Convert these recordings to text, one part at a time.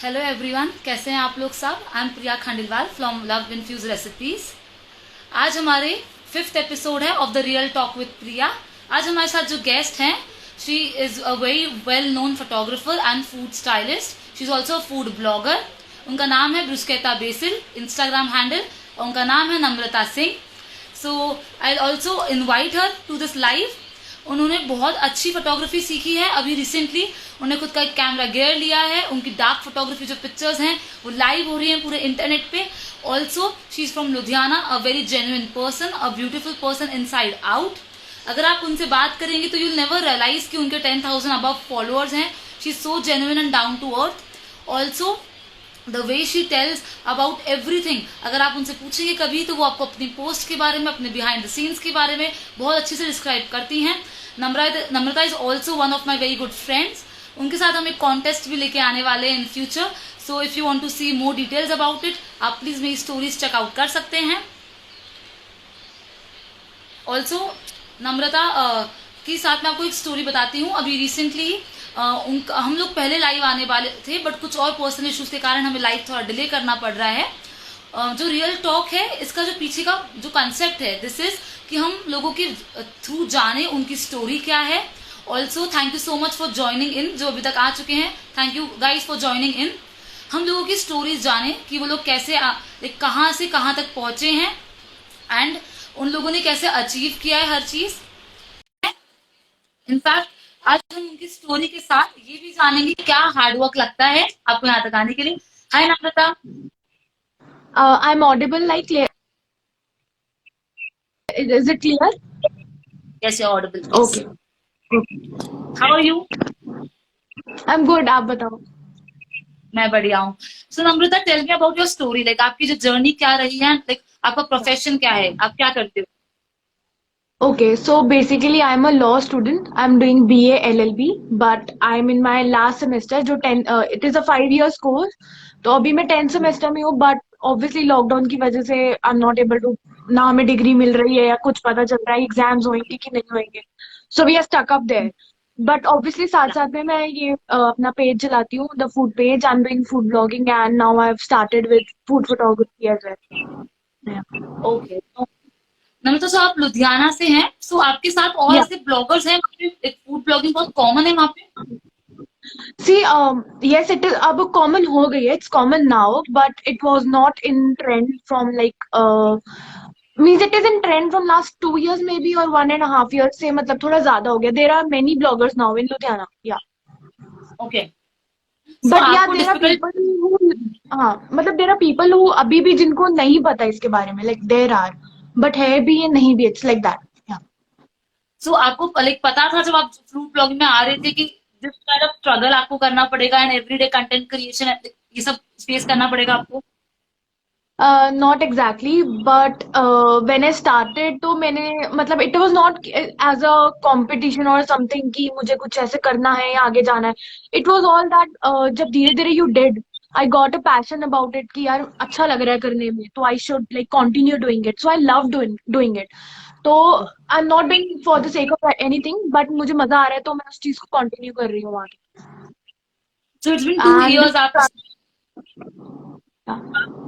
Hello everyone, कैसे हैं आप लोग सब। I am Priya Khandelwal from love infused recipes. आज हमारे फिफ्थ एपिसोड है of the real talk with Priya. आज हमारे साथ जो गेस्ट हैं, she is a very well known photographer and food stylist. She is also a food blogger. उनका नाम है ब्रुस्केता बेसिल, इंस्टाग्राम हैंडल, और उनका नाम है Namrata Singh. So I also invite her to this live. उन्होंने बहुत अच्छी फोटोग्राफी सीखी है। अभी रिसेंटली उन्होंने खुद का एक कैमरा गियर लिया है। उनकी डार्क फोटोग्राफी जो पिक्चर्स हैं वो लाइव हो रही हैं पूरे इंटरनेट पे। Also she is from Ludhiana, a very genuine person, a beautiful person inside out. अगर आप उनसे बात करेंगे तो यूल नेवर रियलाइज कि उनके 10,000 अबव फॉलोअर्स हैं। She is so genuine and down to earth. Also the way she tells about everything. अगर आप उनसे पूछेंगे कभी तो वो आपको अपनी पोस्ट के बारे में, अपने बिहाइंड द सीन्स के बारे में बहुत अच्छे से डिस्क्राइब करती हैं। Namrata is also one of my very good friends. उनके साथ हम एक कॉन्टेस्ट भी लेके आने वाले हैं in future. So if you want to see more details about it, आप प्लीज मेरी स्टोरीज चेकआउट कर सकते हैं। ऑल्सो नम्रता के साथ मैं आपको एक स्टोरी बताती हूँ। अभी रिसेंटली हम लोग पहले लाइव आने वाले थे, बट कुछ और पर्सनल इश्यूज के कारण हमें लाइव थोड़ा डिले करना पड़ रहा है। जो रियल टॉक है, इसका जो पीछे का जो कंसेप्ट है, दिस इज कि हम लोगों के थ्रू जाने उनकी स्टोरी क्या है। Also thank you so much for joining in, जो अभी तक आ चुके हैं। Thank you guys for joining in. हम लोगों की स्टोरीज जाने कि वो लोग कैसे कहाँ से कहाँ तक पहुंचे हैं, एंड उन लोगों ने कैसे अचीव किया है हर चीज। इनफैक्ट आज हम उनकी स्टोरी के साथ ये भी जानेंगे क्या हार्डवर्क लगता है आपको यहाँ तक आने के लिए। Hi Namrata. I'm audible like clear. Is it clear? Yes you audible please. Okay. Okay. How are you. I'm good. आप बताओ. मैं बढ़िया हूँ। So Namrata, tell me about your story. Like आपकी जो जर्नी क्या रही है, लाइक आपका प्रोफेशन क्या है, आप क्या करते हो। Okay. So basically, I'm a law student. I'm doing BA LLB, but I'm in my last semester. जो 10, it is a 5 years course. तो अभी मैं 10th semester में हूँ, but obviously लॉकडाउन की वजह से I'm not able to, ना हमें डिग्री मिल रही है या कुछ पता चल रहा है एग्जाम्स होंगे कि नहीं होंगे. So we are stuck up there. But obviously साथ साथ में मैं ये अपना पेज चलाती हूँ, the food page. I am doing food blogging and now I have started with food photography as well. Okay, तो नम्रता सो आप लुधियाना से हैं, सो आपके साथ और या ऐसे ब्लॉगर्स हैं वहाँ पे। फूड ब्लॉगिंग बहुत कॉमन है वहाँ पे। सी yes, it is अब कॉमन हो गई है. It's common now but it was not in trend from like means it is in trend from last 2 years may be, और 1.5 years से मतलब थोड़ा ज्यादा हो गया. There are many bloggers now in Ludhiana. Yeah okay, so but या आपको there are difficult. People. हाँ मतलब देर आर पीपल हु अभी भी जिनको नहीं पता इसके बारे में. लाइक देर आर, बट है भी ये नहीं भी. It's like that. सो आपको लाइक पता था जब आप फूड ब्लॉगिंग में आ रहे थे कि दिस काइंड ऑफ स्ट्रगल आपको करना पड़ेगा एंड एवरीडे कंटेंट क्रिएशन, ये सब फेस करना पड़ेगा आपको। Not exactly but when I started तो मैंने मतलब it was not as a competition और समथिंग कि मुझे कुछ ऐसे करना है या आगे जाना है. इट वाज ऑल दैट जब धीरे धीरे you did, I got a passion about it कि यार अच्छा लग रहा है करने में, तो I should like continue doing it. So I love doing it. तो I am not doing for the sake of anything, but मुझे मजा आ रहा है तो मैं उस चीज को कंटिन्यू कर रही हूँ आगे. सो इट्स बीन 2 इयर्स, आप एंड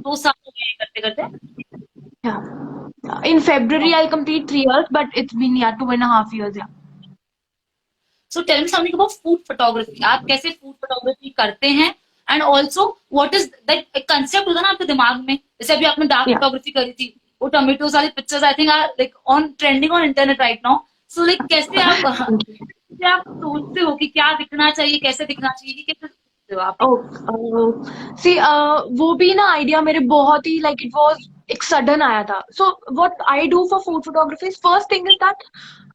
2 साल हो गए करते करते। yeah. In February, I'll complete 3 years, but it's been 2.5 years. Yeah. So tell me something about food photography. आप कैसे फूड फोटोग्राफी करते हैं, and also what is that एक कंसेप्ट होता है ना आपके दिमाग में। जैसे अभी आपने डार्क Yeah. फोटोग्राफी करी थी, वो टमेटोज वाली pictures I think are like on trending on internet right now. So like कैसे आप Thank you. कैसे आप सोचते हो कि क्या दिखना चाहिए, कैसे दिखना चाहिए, कि कैसे सोचते हो आप। Oh, see, वो भी ना आइडिया मेरे बहुत ही like it was एक सडन आया था. So what I do for food photography is first thing is that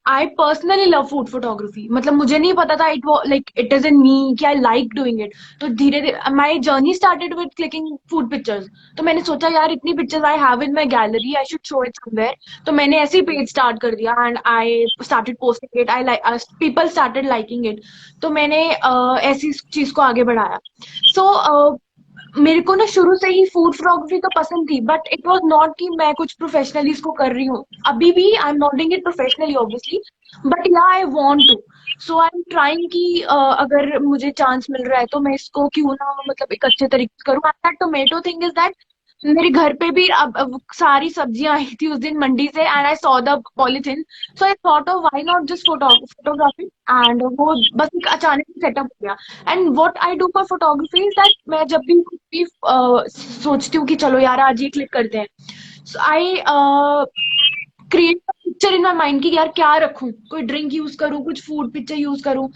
I personally love food photography. मतलब मुझे नहीं पता था it was like it is in me कि I like doing it. तो धीरे धीरे my journey started with clicking food pictures. तो मैंने सोचा यार इतनी pictures I have in my gallery, I should show it somewhere. तो मैंने ऐसे ही पेज स्टार्ट कर दिया and I started posting it. I like people started liking it. तो मैंने ऐसी चीज को आगे बढ़ाया. So मेरे को ना शुरू से ही फूड फोटोग्राफी तो पसंद थी, बट इट वाज नॉट कि मैं कुछ प्रोफेशनली इसको कर रही हूँ। अभी भी I am not doing it professionally obviously, but yeah I want to. So I am trying कि अगर मुझे चांस मिल रहा है तो मैं इसको क्यों ना मतलब एक अच्छे तरीके से करूँ। And that tomato thing is that मेरे घर पे भी अब सारी सब्जियां आई थी उस दिन मंडी से, and I saw the polythene. So I thought of why not just photography, and वो बस एक अचानक सेटअप हो गया। And what I do for photography is that मैं जब भी कुछ भी सोचती हूँ कि चलो यार आज ये क्लिक करते हैं, so I create picture in my mind कि यार क्या रखूं, कोई ड्रिंक यूज करूं, कुछ फूड पिक्चर यूज करूं,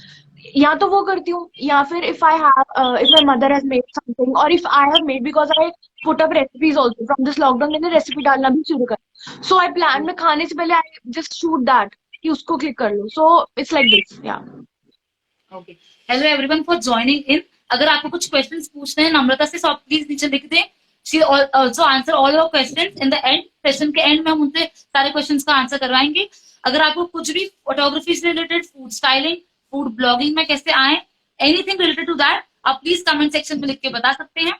या तो वो करती हूँ, या फिर if my mother has made something, और if I have made, because I put up recipes also from this lockdown, मैंने रेसिपी डालना भी शुरू कर। सो आई प्लान, मैं खाने से पहले आई जस्ट शूट दैट कि उसको क्लिक कर लूं। सो इट्स लाइक दिस, या। Okay, hello everyone for joining in. अगर आपको कुछ क्वेश्चंस पूछने हैं नम्रता से, आप प्लीज नीचे लिख दें। She also answer all your questions in the end. Session के एंड में हम उनसे सारे क्वेश्चंस का आंसर करवाएंगे। अगर आपको कुछ भी फोटोग्राफी से related, food styling, food blogging में कैसे आए, एनीथिंग रिलेटेड टू दैट, आप प्लीज कमेंट सेक्शन में लिख के बता सकते हैं।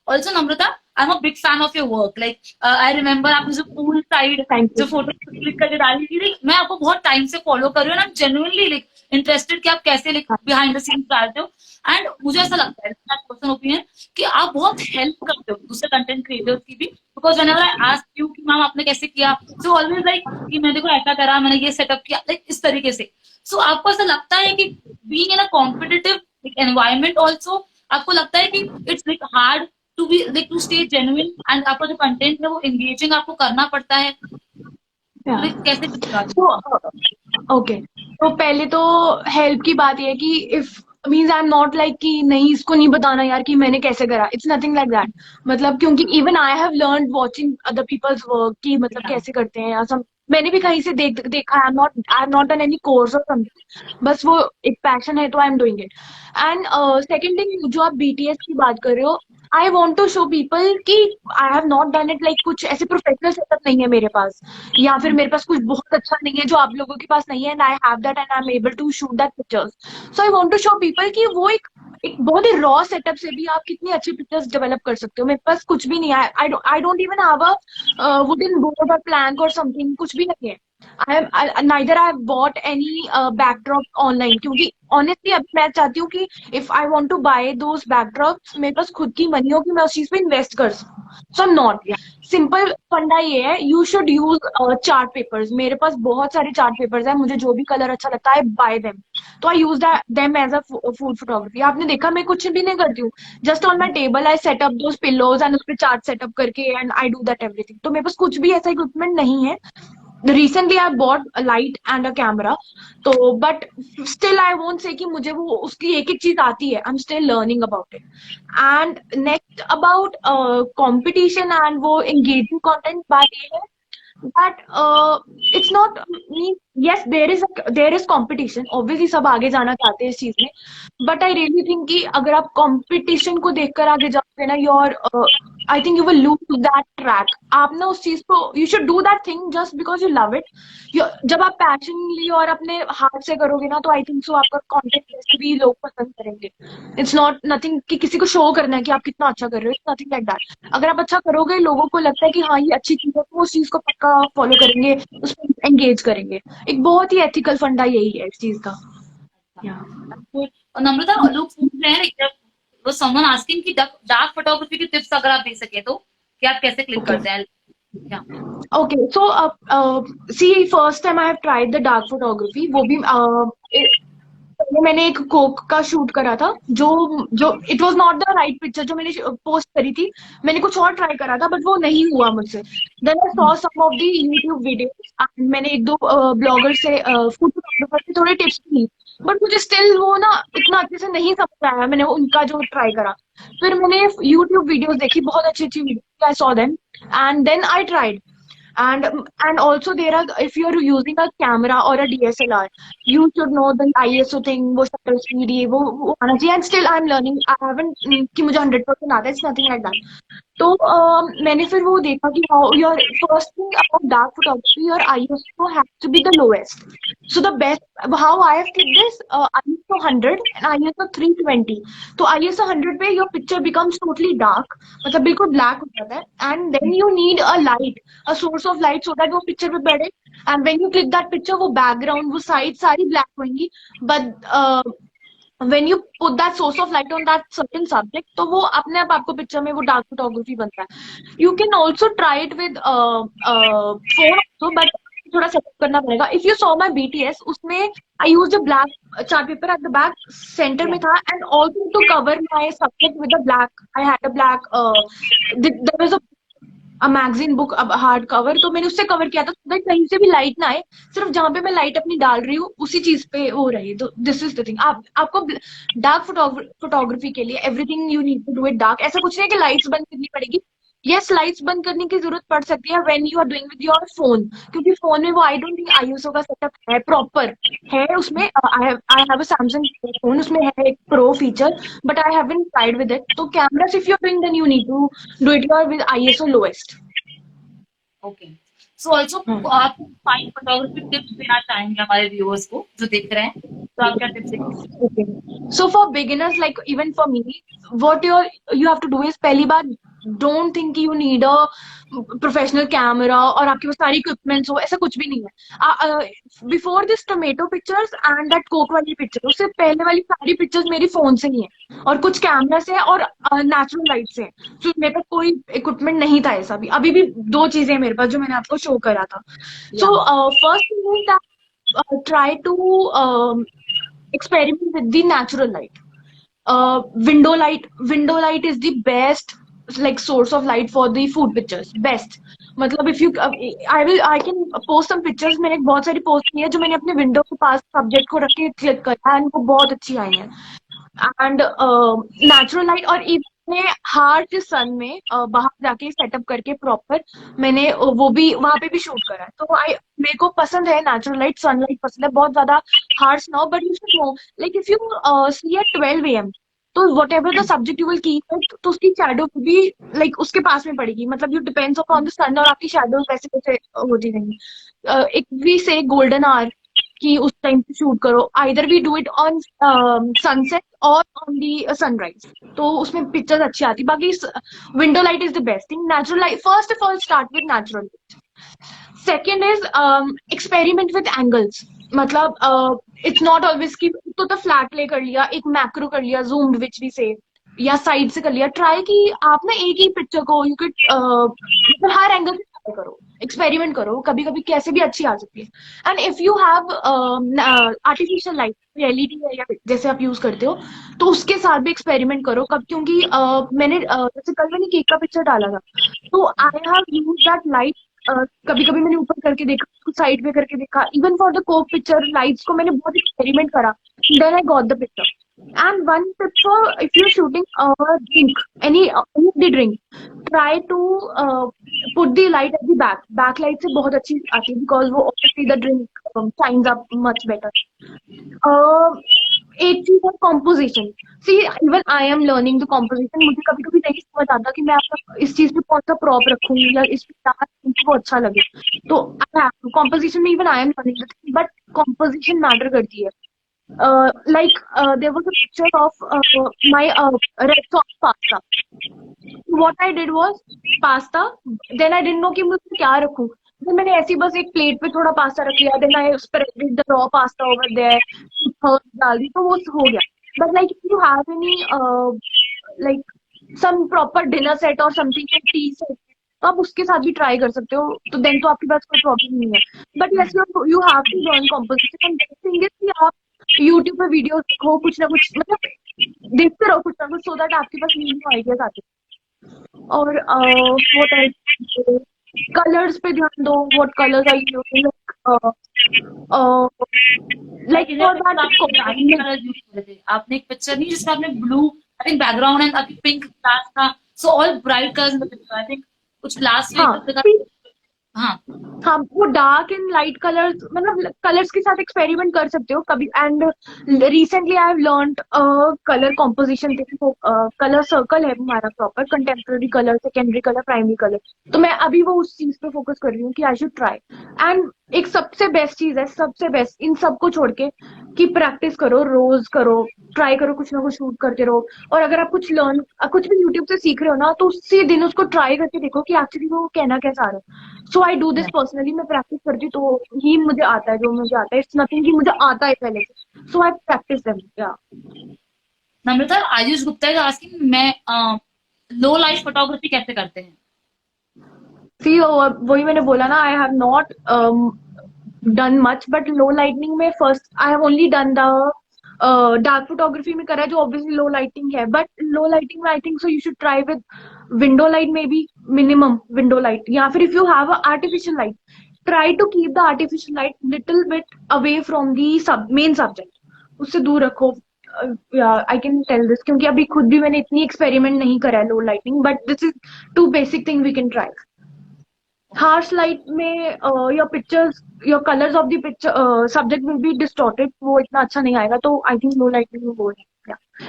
Also Namrata, I am a big fan of your work. Like I remember आपने जो पूल साइड थैंक यू। जो फोटो क्लिक करके डाली थी, मैं आपको बहुत टाइम से फॉलो कर रही हूँ, I am genuinely like interested कि आप कैसे लाइक बिहाइंड द सीन्स डालते हो। एंड मुझे ऐसा लगता है, पर्सनल ओपिनियन, कि आप बहुत हेल्प करते हो दूसरे कंटेंट क्रिएटर्स की भी। Because whenever I ask you कि मैम आपने कैसे किया, सो ऑलवेज लाइक कि मैंने देखो ऐसा करा, मैंने ये सेटअप किया, लाइक इस तरीके से। सो आपको ऐसा लगता है कि being in a competitive environment also, आपको लगता है कि it's like hard to be like to stay genuine, and आपका जो कंटेंट है वो एंगेजिंग आपको करना पड़ता है, तो लाइक कैसे तो ओके, तो पहले तो हेल्प की बात ये है कि if means I am not like कि नहीं इसको नहीं बताना यार कि मैंने कैसे करा, इट्स नथिंग लाइक दैट। मतलब क्योंकि even I have learn watching other people's work कि मतलब कैसे करते हैं, या सब मैंने भी कहीं से देखा। I am not done any course और समथिंग, बस वो एक पैशन है तो I am doing it. And second thing, जो आप बीटीएस की बात कर रहे हो, I want to show people कि I have not done it like कुछ ऐसे प्रोफेशनल सेटअप नहीं है मेरे पास, या फिर मेरे पास कुछ बहुत अच्छा नहीं है जो आप लोगों के पास नहीं है, and I have that and I am able to shoot that pictures. So I want to show people कि वो एक बहुत ही रॉ सेटअप से भी आप कितनी अच्छी पिक्चर्स डेवलप कर सकते हो। मेरे पास कुछ भी नहीं है, I don't even have a wooden board और प्लैंक और समथिंग, कुछ भी नहीं है। neither I have bought any backdrop online, क्योंकि ऑनेस्टली अभी मैं चाहती हूँ कि if I want to buy those backdrops, मेरे पास खुद की मनी हो कि मैं उस चीज पे इन्वेस्ट कर सकूँ। सो आई एम नॉट। सिंपल फंडा ये है, you should use chart papers. मेरे पास बहुत सारे चार्ट पेपर्स है, मुझे जो भी कलर अच्छा लगता है बाय देम, तो I use them as a food photography. आपने देखा मैं कुछ भी नहीं करती हूँ, just on my table I set up those pillows and उस पर चार्ट सेटअप करके and I do that everything. तो मेरे पास कुछ भी ऐसा इक्विपमेंट नहीं है। Recently I bought a light and a camera, तो but still I won't say कि मुझे वो उसकी एक एक चीज आती है। I am still learning about it. And next about competition and वो एंगेजिंग कंटेंट, बात ये है that it's not mean, yes there is competition, obviously सब आगे जाना चाहते हैं इस चीज में, बट आई रियली थिंक कि अगर आप कंपटीशन को देखकर आगे जाओगे ना, your I think you will lose that track. आप ना उस चीज को, you should do that thing just because you love it. जब आप पैशनली और अपने हार्ट से करोगे ना, तो आई थिंक सो आपका कंटेंट वैसे भी लोग पसंद करेंगे। इट्स नॉट नथिंग कि किसी को शो करना है कि आप कितना अच्छा कर रहे हो, इट्स नथिंग लाइक दैट। अगर आप अच्छा करोगे, लोगों को लगता है कि हाँ ये अच्छी चीज है, तो वो उस चीज को पक्का फॉलो करेंगे, उस पर एंगेज करेंगे। एक बहुत ही एथिकल फंडा यही है इस चीज का। और नम्रता, लोग पूछ रहे हैं like, वो समवन आस्किंग कि डार्क फोटोग्राफी की टिप्स अगर आप दे सके तो, कि आप कैसे क्लिक करते हैं। Okay, so see, first time I have tried the dark photography, वो भी पहले मैंने एक कोक का शूट करा था, जो जो it was not the right picture जो मैंने पोस्ट करी थी। मैंने कुछ और ट्राई करा था, बट वो नहीं हुआ मुझसे। Then I saw some of the YouTube videos, मैंने एक दो ब्लॉगर से, फूड फोटोग्राफर से थोड़े टिप्स ली, बट मुझे स्टिल वो ना इतना अच्छे से नहीं समझ आया। मैंने उनका जो ट्राई करा, फिर मैंने यूट्यूब वीडियोस देखी, बहुत अच्छी अच्छी videos, I saw them and then I tried. And also there are, if you're using a camera or a DSLR, you should know the ISO thing, वो shutter speed, ये वो आना चाहिए। And still I'm learning, I haven't कि मुझे 100% आता है, it's nothing like that। तो मैंने फिर वो देखा कि how your first thing about dark photography, your ISO has to be the lowest. So the best how I have kid this, ISO 100 and ISO 320. तो आईएसओ 100 पे your picture becomes totally dark, मतलब बिल्कुल black हो जाता है. And then you need a light, a source of light, so that वो picture पे पड़े. And when you click that picture, वो बैकग्राउंड, वो साइड सारी ब्लैक होंगी. But when you put that source of light on that certain subject, तो वो अपने आप आपको पिक्चर में वो डार्क फोटोग्राफी बनता है. You can also try it with phone also, but थोड़ा सेटअप करना पड़ेगा. If you saw my BTS, उसमें I use a black chart paper at the back, center में Yeah. था. And also to cover my subject with a black, I had a black, there was a magazine book, अब hard cover, तो मैंने उससे cover किया था so that कहीं से भी लाइट ना आए, सिर्फ जहां पे मैं लाइट अपनी डाल रही हूँ उसी चीज पे वो रहे. तो दिस इज द थिंग. आपको डार्क फोटोग्राफी के लिए everything you need to do it dark. ऐसा कुछ नहीं है कि लाइट्स बंद करनी पड़ेगी. यस, लाइट्स बंद करने की जरूरत पड़ सकती है when you are doing with your phone, क्योंकि फोन में वो आई डोंट थिंक आईएसओ का सेटअप है प्रॉपर. है उसमें, I have a Samsung phone, उसमें है एक pro feature, but I haven't tried with it. तो cameras if you are doing, then you need to do it your with ISO lowest. Okay. So also आप 5 photography tips देना चाहेंगे हमारे viewers को जो देख रहे हैं, तो आप क्या टिप्स देंगे? Okay. So for beginners, like even for me, what you have to do is, पहली बार don't think you need a professional camera और आपके पास सारी इक्विपमेंट्स हो, ऐसा कुछ भी नहीं है. Before this tomato pictures and that coke वाली पिक्चर, उससे पहले वाली सारी पिक्चर्स मेरी फोन से ही है और कुछ कैमरा से है और नेचुरल लाइट से है. तो मेरे पास कोई इक्विपमेंट नहीं था ऐसा भी. अभी भी 2 चीजें हैं मेरे पास जो मैंने आपको शो करा था. So first thing is that try to experiment with the natural light. Window light is the best like source of light for the food pictures. Best. मतलब if you I can post some pictures. मैंने बहुत सारी post की है जो मैंने अपने window के पास सब्जेक्ट को रख के क्लिक करा एंड वो बहुत अच्छी आई हैं. एंड नेचुरल लाइट, और इतने हार्ड सन में बाहर जाके सेटअप करके प्रॉपर मैंने वो भी वहां पे भी शूट करा है. तो मेरे को पसंद है नेचुरल लाइट, सनलाइट पसंद है. बहुत ज्यादा हार्ड ना हो, but you should know like if you see at 12 AM, तो whatever the subject you will keep, तो उसकी शैडो भी लाइक उसके पास में पड़ेगी. मतलब यू डिपेंड्स अपॉन द सन, और आपकी शैडो वैसे वैसे होती रहेंगी. एक वी से गोल्डन आवर कि उस टाइम पे शूट करो. Either we do it on sunset और ऑन दी सनराइज, तो उसमें पिक्चर्स अच्छी आती. बाकी window light is the best thing. Natural light, first of all start with natural light. Second is experiment with angles. मतलब it's not always की तो flat ले कर लिया, एक मैक्रो कर लिया, जूम्ड विच भी से, या साइड से कर लिया. ट्राई कि आप ना एक ही पिक्चर को यू कैन मतलब हर एंगल से ट्राई करो, एक्सपेरिमेंट करो. कभी कभी कैसे भी अच्छी आ सकती है. And if you have artificial light, LED है या जैसे आप यूज करते हो, तो उसके साथ भी एक्सपेरिमेंट करो. कब, क्योंकि मैंने जैसे कल मैंने केक का पिक्चर डाला था, तो I have use that light. कभी कभी मैंने ऊपर करके देखा, साइड पे करके देखा. Even for the Coke picture lights को मैंने बहुत एक्सपेरिमेंट करा. Then I got the picture. And one tip for if you're shooting a drink, any the drink, try to put the light at the back. Backlight से बहुत अच्छी आती है because वो obviously the drink shines up much better. एक चीज है composition. See, even I am learning the composition. मुझे कभी कभी नहीं समझ आता कि मैं आपका इस चीज पे कौन सा prop रखूँ या इस पे क्या रखूँ कि वो अच्छा लगे. तो I have to composition में even I am learning the thing, but composition matter करती है. There was a picture of my red sauce pasta. What I did was pasta. Then I didn't know कि मुझे क्या रखूं. तो मैंने ऐसी बस एक प्लेट पे थोड़ा पास्ता रख लिया. Then I spread the raw pasta over there. डाल दी तो वो हो गया. But like if you have any like some proper dinner set or something like tea set, तो आप उसके साथ भी ट्राई कर सकते हो. तो देन तो आपके पास कोई प्रॉब्लम नहीं है. But yes you have to learn composition. And thing is कि आप यूट्यूब पे वीडियोस देखो, कुछ ना कुछ मतलब देखते रहो कुछ ना कुछ, सो दैट आपके पास न्यू न्यू आइडियाज आते हैं. और कलर्स पे ध्यान दो. What colours are you using, like for that. आपने एक पिक्चर नहीं जिसमें आपने blue I think background and अभी पिंक ग्लास था, so all bright colours in the picture. I think कुछ ग्लास हाँ हाँ, वो डार्क एंड लाइट कलर्स, मतलब कलर्स के साथ एक्सपेरिमेंट कर सकते हो कभी। And recently I have learned colour composition. देखो, कलर सर्कल है हमारा proper, contemporary colour, secondary colour, primary colour. तो मैं अभी वो उस चीज पे फोकस कर रही हूँ कि आई शुड ट्राई। एंड एक सबसे बेस्ट चीज है, सबसे बेस्ट इन सबको छोड़ के, कि प्रैक्टिस करो, रोज करो, ट्राई करो, कुछ ना कुछ शूट करते रहो। और अगर आप कुछ भी यूट्यूब से सीख रहे हो ना, तो उसी दिन उसको ट्राई करके देखो कि एक्चुअली वो कहना कैसा आ रहा है। So I do this personally, मैं प्रैक्टिस करती हूँ तो ही मुझे आता है जो मुझे आता है। इट्स नथिंग कि मुझे आता है पहले से, सो आई प्रैक्टिस देम। या नम्रता, आयुष गुप्ता इज आस्किंग, मैं लो लाइट फोटोग्राफी कैसे करते हैं? सी, वही मैंने बोला ना, I have not done much, but low lightning में first I have only done the dark photography में करा है, जो ऑब्वियसली लो लाइटिंग है। बट लो लाइटिंग में I think so you should try with window light, maybe minimum window light, या फिर if you have artificial light, try to keep the artificial light little bit away from the main subject, उससे दूर रखो। I can tell this क्योंकि अभी खुद भी मैंने इतनी एक्सपेरिमेंट नहीं करा है low lighting, but this is two basic thing we can try. Harsh light में your pictures, your colours of the picture subject will be distorted, वो इतना अच्छा नहीं आएगा। तो आई थिंक लो लाइट में वो है।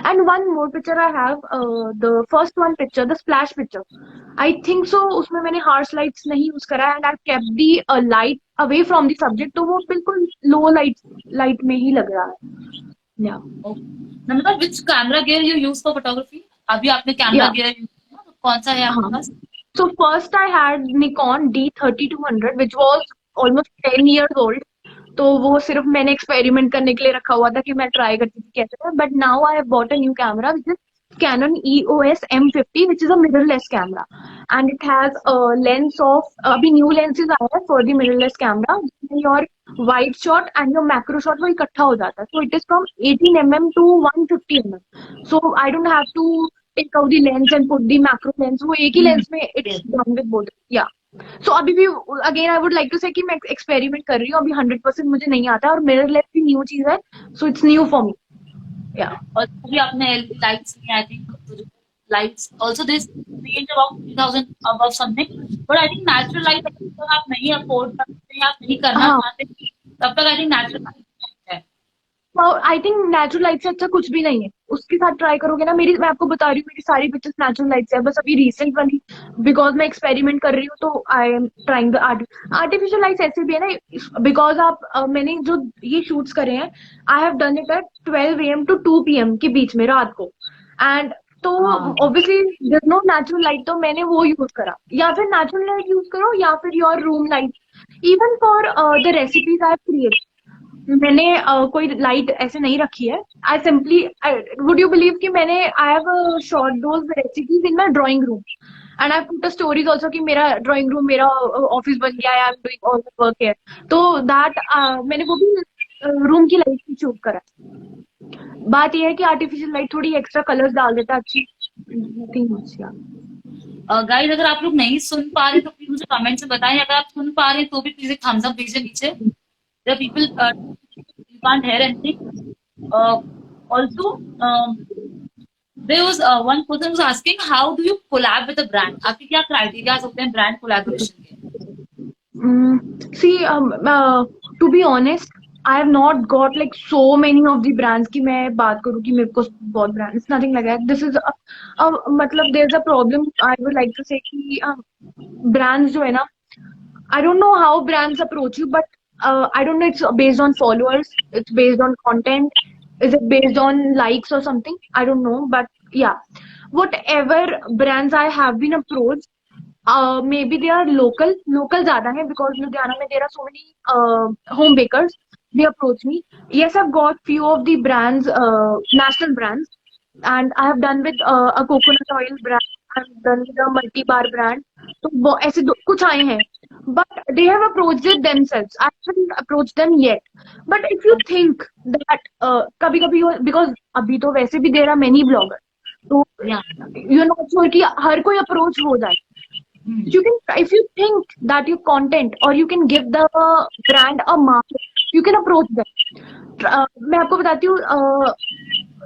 And one more picture I have, the first one picture, the splash picture, I think सो उसमें मैंने हार्श लाइट्स नहीं यूज करा, and I kept the light away from the subject, तो वो बिल्कुल लो लाइट में ही लग रहा है। Yeah Namrata, which camera gear you use for photography? अभी आपने कैमरा या गियर यूज किया, तो कौन सा है आपके हाँ, पास? so first I had Nikon D3200 which was almost 10 years old. तो वो सिर्फ मैंने एक्सपेरिमेंट करने के लिए रखा हुआ था कि मैं ट्राई करती थी कैसे है। But now I have bought a new camera which is Canon EOS M50 which is a mirrorless camera, and it has a lens of अभी न्यू lenses आया है for the mirrorless camera, जिसमें your wide shot and your macro shot वो इकट्ठा हो जाता है। So it is from 18 mm to 150 mm, so I don't have to take out the lens and put the macro lens, वो एक ही lens में it's done with both। Yeah, so अभी भी again I would like to say कि मैं experiment कर रही हूँ, अभी 100% मुझे नहीं आता है, और मिररलेस भी न्यू चीज है, so it's new for me. Yeah और अभी आपने एलईडी लाइट्स ली, I think lights also this range about 3000 above something, but I think natural light अगर आप नहीं अफोर्ड करते या आप नहीं करना हाँ, चाहते, तब तक आई थिंक नेचुरल लाइट है। आई थिंक नेचुरल लाइट से अच्छा कुछ भी नहीं है, उसके साथ ट्राई करोगे ना। मैं आपको बता रही हूँ, मेरी सारी पिक्चर्स नेचुरल लाइट से है, बस अभी रिसेंट वाली बिकॉज मैं एक्सपेरिमेंट कर रही हूँ, तो I am trying the artificial lights. ऐसे भी है ना, बिकॉज आप मैंने जो ये शूट्स करे हैं, I have done it at 12 AM to 2 PM के बीच में रात को, एंड तो हाँ obviously there no natural light, तो मैंने वो यूज करा। या फिर नेचुरल लाइट यूज करो, या फिर your room light, even for the recipes I create, मैंने कोई लाइट ऐसे नहीं रखी है। I simply, would you believe कि मैंने I have shot those recipes in my drawing room, and I put stories also कि मेरा ड्राइंग रूम मेरा ऑफिस बन गया है, I am doing all the work here. तो दैट मैंने वो भी रूम की लाइट चूज करा। बात यह है कि आर्टिफिशियल लाइट थोड़ी एक्स्ट्रा कलर्स डाल देता है, अच्छी थिंग। गाइस, अगर आप लोग नहीं सुन पा रहे तो प्लीज मुझे कमेंट में बताएं, अगर आप सुन पा रहे हैं तो भी प्लीज एक थम्स अप दीजिए नीचे। The people you can't hear anything. Also, there was one person was asking, how do you collab with a brand? आपके क्या क्राइटेरिया होते हैं ब्रांड कोलैबोरेशन के? See, to be honest, I have not got like so many of the brands कि मैं बात करूँ कि मेरे को बहुत brand, it's nothing like that. This is मतलब there's a problem I would like to say कि brands जो है ना, I don't know how brands approach you, but I don't know, it's based on followers, it's based on content, is it based on likes or something? I don't know, but yeah, whatever brands I have been approached, maybe they are local ज़्यादा है, because Ludhiana में there are so many home bakers, they approach me. Yes, I've got few of the brands, national brands, and I have done with a coconut oil brand, I've done with a multi bar brand, तो वो ऐसे कुछ आए हैं, but they have approached it themselves. I haven't approached them yet. But if you think that कभी कभी, because अभी तो वैसे भी there are many bloggers, तो Yeah. you're not sure कि हर कोई approach हो जाए। You can, if you think that your content, or you can give the brand a market, you can approach them. मैं आपको बताती हूँ,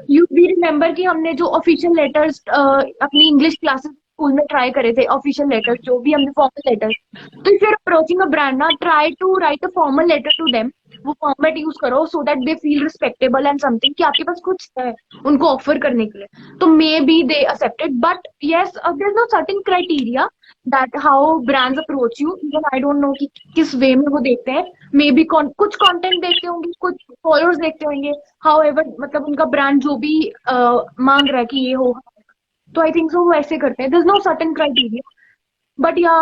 यू वी रिमेम्बर कि हमने जो ऑफिशियल लेटर्स अपनी इंग्लिश क्लासेस स्कूल में ट्राई करे थे ऑफिशियल लेटर, जो भी हमने फॉर्मल लेटर। तो if you are approaching a brand ना, try to write a formal letter to them. वो फॉर्मेट यूज करो so that they feel respectable and something, कि आपके पास कुछ है उनको ऑफर करने के लिए। तो may be they accepted, but yes there is no certain criteria that how brands approach you. Even I don't know कि किस वे में वो देखते हैं। मे बी कुछ कंटेंट देखते होंगे, कुछ फॉलोअर्स देखते होंगे। हाउएवर मतलब उनका ब्रांड जो भी मांग रहा है कि ये हो, तो आई थिंक सो वो ऐसे करते हैं। There is no certain criteria. But yeah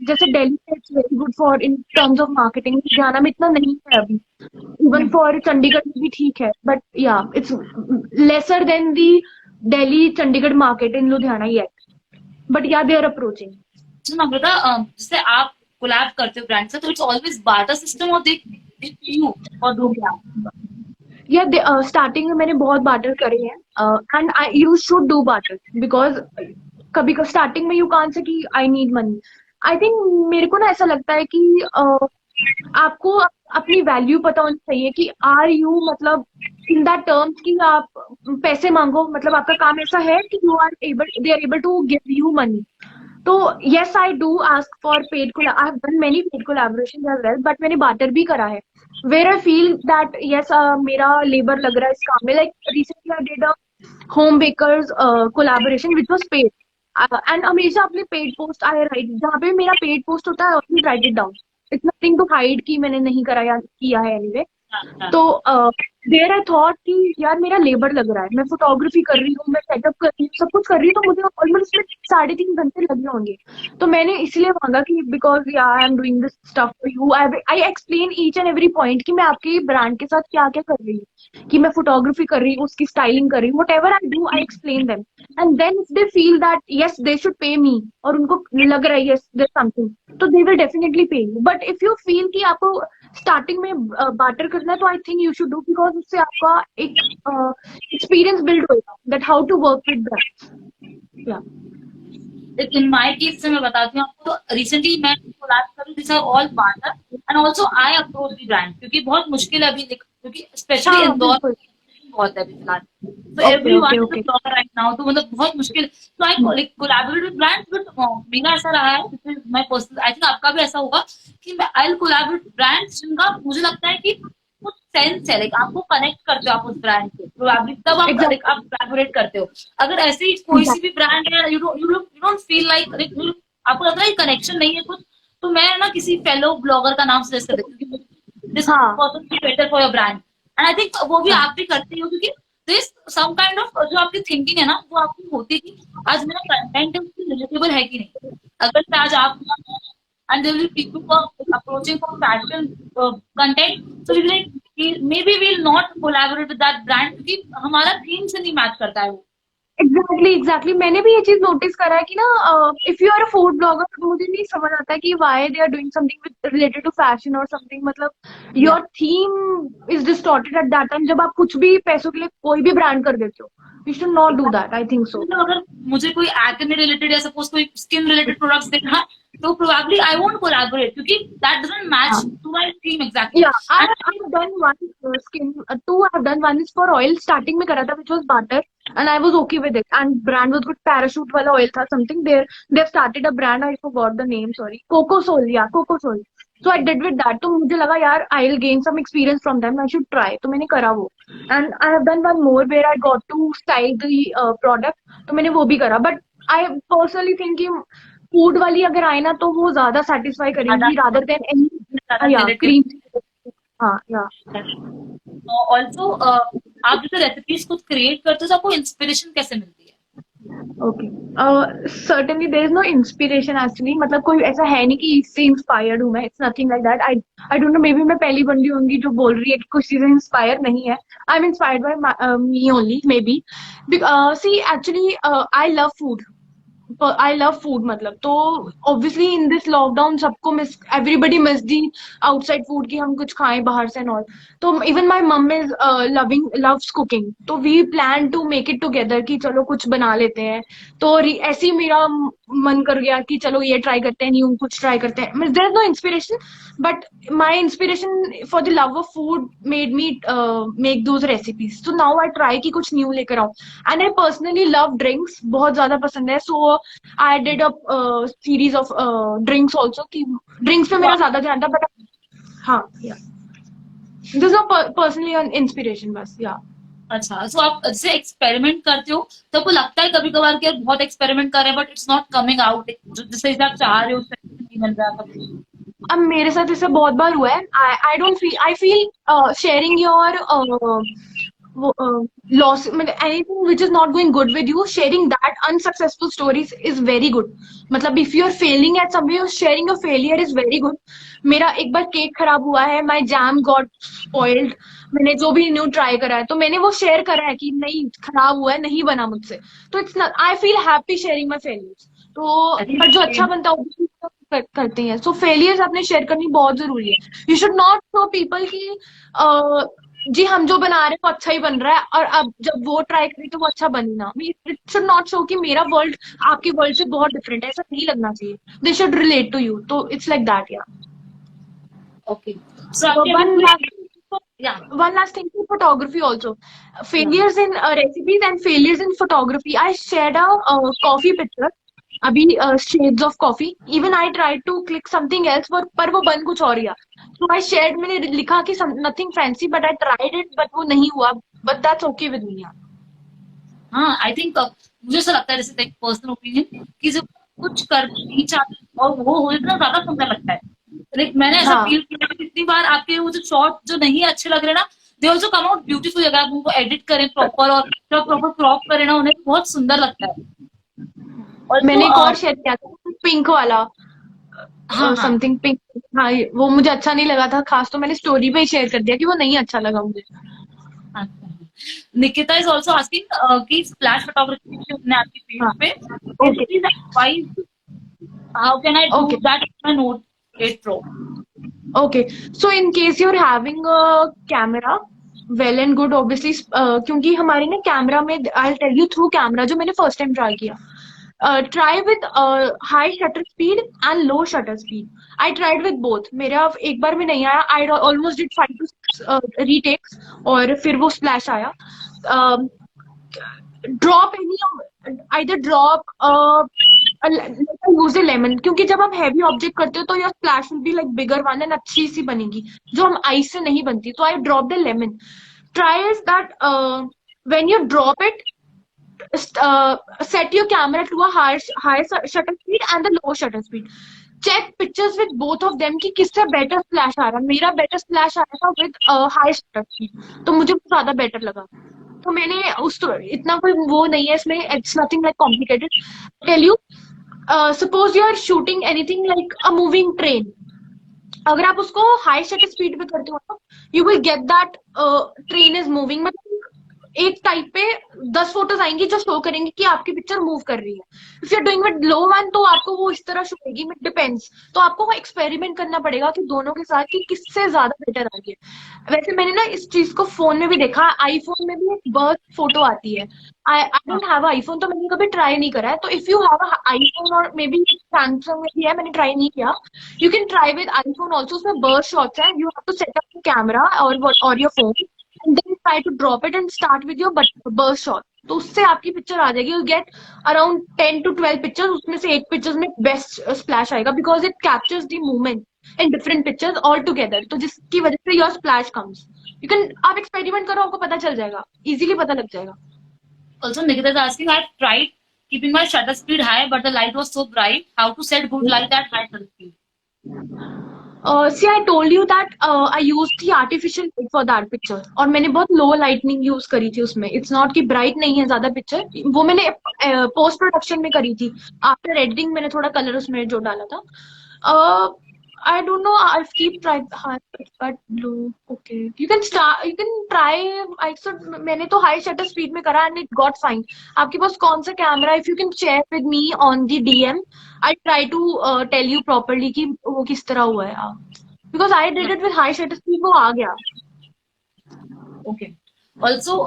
जैसे दिल्ली में it's very good for in terms of marketing. Ludhiana में इतना नहीं है अभी। इवन फॉर चंडीगढ़ में भी ठीक है, बट या it's lesser than the Delhi Chandigarh market in Ludhiana yet. But या दे आर अप्रोचिंग। So, नम्रता, जैसे आप कोलैब करते हो ब्रांड से, तो इट्स ऑलवेज बार्टर सिस्टम और दे यू और दो क्या? या स्टार्टिंग में मैंने बहुत बार्टर करे हैं, and I you should do barter, because कभी कभी स्टार्टिंग में यू कांट से कि I need money. I think मेरे को ना ऐसा लगता है कि आपको अपनी वैल्यू पता होनी चाहिए कि आर यू मतलब इन दैट टर्म्स कि आप पैसे मांगो, मतलब आपका काम ऐसा है कि you are able, they are able to give you money. तो yes I do ask for paid collab. I have done many paid collaborations as well, but मैंने barter भी करा है where I feel that yes मेरा labor लग रहा है इस काम में। Like recently I did a home bakers collaboration which was paid, and हमेशा अपने paid post I write, जहाँ पे मेरा paid post होता है I always write it down. It's nothing to hide कि मैंने नहीं करा या किया है anyway. तो देयर आई थॉट कि यार मेरा लेबर लग रहा है, मैं फोटोग्राफी कर रही हूँ, मैं सेटअप कर रही हूँ, सब कुछ कर रही हूँ, तो मुझे ऑलमोस्ट उसमें 3.5 घंटे लगे होंगे। तो मैंने इसलिए मांगा कि बिकॉज यार आई am doing this stuff for you, I explain each and every point कि मैं आपके ब्रांड के साथ क्या क्या कर रही हूँ, कि मैं फोटोग्राफी कर रही हूँ, उसकी स्टाइलिंग कर रही हूँ, whatever I do I explain them. And then if they feel that yes they should pay me, और उनको लग रहा है यस देयर समथिंग, तो they will definitely pay you. But if you feel कि आपको स्टार्टिंग में barter करना है, तो I think you should do, because उससे आपका एक एक्सपीरियंस बिल्ड होगा that how to work with brands. Yeah in my case से मैं बताती हूँ आपको, तो रिसेंटली मैं कोलैब करी, this are all partner, and also I approach the brand, क्योंकि बहुत मुश्किल है अभी, क्योंकि स्पेशली हाँ इंदौर बिल्कुल। बहुत है अभी फिलहाल, तो okay everyone okay is a okay. Blogger right now, तो मतलब बहुत मुश्किल। तो I like collaborate with brands, but मेरा ऐसा रहा है, this is my personal, I think आपका भी ऐसा होगा कि मैं आई विल कोलैबोरेट ब्रांड्स जिनका मुझे लगता है कि कुछ सेंस है, लाइक आपको कनेक्ट करते हो आप उस ब्रांड से, प्रोबेबली तब आप लाइक एग्जैक्टली आप कोलैबोरेट करते हो। अगर ऐसे ही कोई सी भी ब्रांड है, यू डोंट फील लाइक, आपको लगता है कनेक्शन नहीं है कुछ, तो मैं ना किसी फेलो ब्लॉगर का नाम सजेस्ट कर देती हूँ, दिस हाँ person be better for your brand. And I think वो भी हाँ आप भी करते हो, क्योंकि दिस सम काइंड ऑफ जो आपकी थिंकिंग है ना, वो आपकी होती है कि आज मेरा कंटेंट रिलेटेबल है कि नहीं। अगर से आज आप and there will be people who are approaching for fashion content, so we'll like maybe we'll not collaborate with that brand क्योंकि हमारा थीम से नहीं मैच करता है वो। एग्जैक्टली मैंने भी ये चीज नोटिस करा है कि ना if you are a food blogger, तो मुझे नहीं समझ आता कि why they are doing something with related to fashion और समथिंग, मतलब Yeah. Your theme is distorted at that time, जब आप कुछ भी पैसों के लिए कोई भी ब्रांड कर देते हो। You should not do that, I think so. मतलब अगर मुझे कोई एक्ने रिलेटेड या सपोज कोई स्किन रिलेटेड प्रोडक्ट्स देखना, तो प्रोबेबली आई वोंट कोलैबोरेट, क्योंकि that doesn't match to my theme exactly. Yeah, I and have done one skin, two I have done. One is for oil. Starting में करा था, which was butter, and I was okay with it. And brand was good. Parachute वाला oil था something. They've started a brand. I forgot the name. Sorry, Cocosol. Yeah, Cocosol. So I did with that. तो मुझे लगा यार I'll gain some experience from them. I should try. तो मैंने करा वो. And I have done one more where I got to style the product. तो मैंने वो भी करा. But I personally think कि फूड वाली अगर आए ना, तो वो ज्यादा सेटिस्फाई करेंगी रादर देन एनी या क्रीम। हाँ या ऑल्सो आप जैसे रेसिपीज खुद क्रिएट करते हो, तो आपको इंस्पिरेशन कैसे मिलती है? Okay. Certainly there is no inspiration actually, मतलब कोई ऐसा है नहीं कि इससे इंस्पायर्ड हूँ मैं। It's nothing like that. I don't no, may be मैं पहली बंदी होंगी जो बोल रही है कि कुछ चीजें इंस्पायर नहीं है। I am inspired by me only, may be. See actually I love food, I love food, मतलब तो ऑब्वियसली इन दिस लॉकडाउन सबको miss, everybody miss the outside food की हम कुछ खाएं बाहर से और। तो even my mum is loves cooking, तो we plan to make it together कि चलो कुछ बना लेते हैं। तो ऐसे ही मेरा मन कर गया कि चलो ये ट्राई करते हैं, न्यू कुछ ट्राई करते हैं. There is no inspiration, but my inspiration for the love of food made me make those recipes. तो नाउ आई ट्राई कि कुछ न्यू लेकर आऊं. And I personally love drinks, बहुत ज्यादा पसंद है. So I did a series of drinks also, कि ड्रिंक्स पे तो मेरा आप ज्यादा ध्यान था. बट हाँ, this is personally an inspiration बस. या अच्छा, सो आप जैसे एक्सपेरिमेंट करते हो तो आपको लगता है कभी कभार कि यार बहुत एक्सपेरिमेंट कर रहे हैं but it's not coming out जैसे आप चाह रहे हो उस तरीके से नहीं बन रहा कभी? अब मेरे साथ इससे बहुत बार हुआ है. I don't feel, I feel sharing your loss, मतलब anything which is not going good with you, sharing that unsuccessful stories is very good. मतलब if you are failing at some way, sharing your failure is very good. मेरा एक बार cake खराब हुआ है, माई jam got spoiled. मैंने जो भी new try करा है तो मैंने वो शेयर करा है कि नहीं, खराब हुआ है, नहीं बना मुझसे. तो it's not, I feel happy sharing my failures. तो अरे पर जो अच्छा बनता है वो करते हैं. सो फेलियर्स अपने शेयर करनी बहुत जरूरी है. You should not show people की जी हम जो बना रहे हैं वो अच्छा ही बन रहा है, और अब जब वो ट्राई करें तो वो अच्छा बनी ना. इट शुड नॉट शो कि मेरा वर्ल्ड आपके वर्ल्ड से बहुत डिफरेंट है. ऐसा नहीं लगना चाहिए. They should relate to you. तो it's like that. Yeah okay, so आपके अभी वन कोई लास्ट या one last thing for photography also. या Failures in recipes and failures in photography. I shared a coffee picture. अभी shades of coffee. Even I tried to click something else, पर वो बन कुछ और गया. So I shared, मैंने लिखा कि nothing fancy, but I tried it, but वो नहीं हुआ. But that's okay with me. हाँ, आई थिंक मुझे ऐसा लगता है जैसे एक पर्सनल ओपिनियन कि जो कुछ कर नहीं चाहते और वो हो इतना ज्यादा सुंदर लगता है. लाइक मैंने ऐसा हाँ फील किया है कितनी बार आपके वो जो शॉट जो नहीं अच्छे लग रहे ना, they also come out beautiful. अगर आप उनको एडिट करें प्रॉपर और प्रॉपर क्रॉप करें ना, उन्हें बहुत सुंदर लगता है. ऑल्सो मैंने एक और शेयर किया था, पिंक वाला, हाँ हाँ. Something pink. हाँ, वो मुझे अच्छा नहीं लगा था खास, तो मैंने स्टोरी पे ही शेयर कर दिया कि वो नहीं अच्छा लगा मुझे. अच्छा. निकिता इज ऑल्सो आस्किंग कि स्प्लैश फोटोग्राफी की हमने आपकी पेज हाँ. पे, can you okay. Please advise how can I do okay. That my note 8 pro? Okay, so in case you're having a camera, well and good, obviously, क्योंकि हमारे ना camera में, I'll tell you through camera जो मैंने first time try किया. Try with high shutter speed and low shutter speed. I tried with both. मेरा एक बार में नहीं आया. I almost did 5 to 6 retakes और फिर वो splash आया. Um, drop any, either drop use a lemon, क्योंकि जब आप हैवी ऑब्जेक्ट करते हो तो your splash will be like bigger one and अच्छी सी बनेगी, जो हम आइस से नहीं बनती. तो I drop the lemon. Try is that when you drop it, set your camera to a high shutter speed and the low shutter speed. Check pictures with both of them कि किससे better splash आ रहा है. मेरा better splash आया था with high shutter speed, तो मुझे ज्यादा better लगा. तो मैंने उस, तो इतना कोई वो नहीं है इसमें. It's nothing like complicated. Tell you, suppose you are shooting anything like a moving train. अगर आप उसको हाई शटर स्पीड पे करते हो ना, you will get that train is moving. मतलब एक टाइप पे 10 फोटोज आएंगी जो शो करेंगे कि आपकी पिक्चर मूव कर रही है. If you are doing with low one तो आपको वो इस तरह शो करेगी. It depends. तो आपको वो एक्सपेरिमेंट करना पड़ेगा कि दोनों के साथ कि किससे ज्यादा बेटर आ रही है. वैसे मैंने ना इस चीज को फोन में भी देखा. आईफोन में भी एक बर्थ फोटो आती है. आई डोंट हैव आईफोन, तो मैंने कभी ट्राई नहीं करा है. तो इफ यू हैव आईफोन और मे बी सैमसंग में भी है, मैंने ट्राई नहीं किया. You can try with iPhone also. उसमें बर्थ शॉट्स है. You have to set up camera और your phone and then try to drop it and start with your burst shot. तो उससे आपकी पिक्चर आ जाएगी. You get around 10 to 12 pictures. उसमें से 8 pictures में बेस्ट स्प्लैश आएगा because it captures the movement in different pictures all together. तो जिसकी वजह से your splash comes. You can, आप एक्सपेरिमेंट करो, आपको पता चल जाएगा. इजीली पता लग जाएगा. Also, Nikita is asking, I've tried keeping my shutter speed high, but the light was so bright. How to set good light at high shutter speed? See, I told you that I used the artificial light for that picture. और मैंने बहुत लो lightning use करी थी उसमें. It's not कि bright नहीं है ज्यादा पिक्चर. वो मैंने पोस्ट प्रोडक्शन में करी थी. आफ्टर एडिटिंग मैंने थोड़ा कलर उसमें जो डाला था. I don't know. I'll keep trying hard, but low. Okay, you can start. You can try. I should. मैंने तो high shutter speed में करा and it got fine. आपके पास कौन सा camera? If you can share with me on the DM, I'll try to tell you properly कि वो किस तरह हुआ है. Because I did it with high shutter speed, वो आ गया. Okay. Also,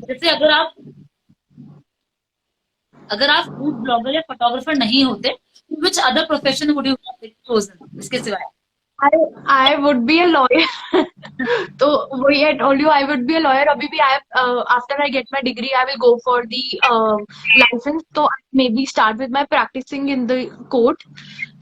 जैसे अगर आप अगर आप फूड ब्लॉगर या फोटोग्राफर नहीं होते, which other profession would you chosen इसके सिवाय? I I would be a lawyer. तो वही I told you I would be a lawyer. अभी भी after I get my degree I will go for the license. तो maybe start with my practicing in the court.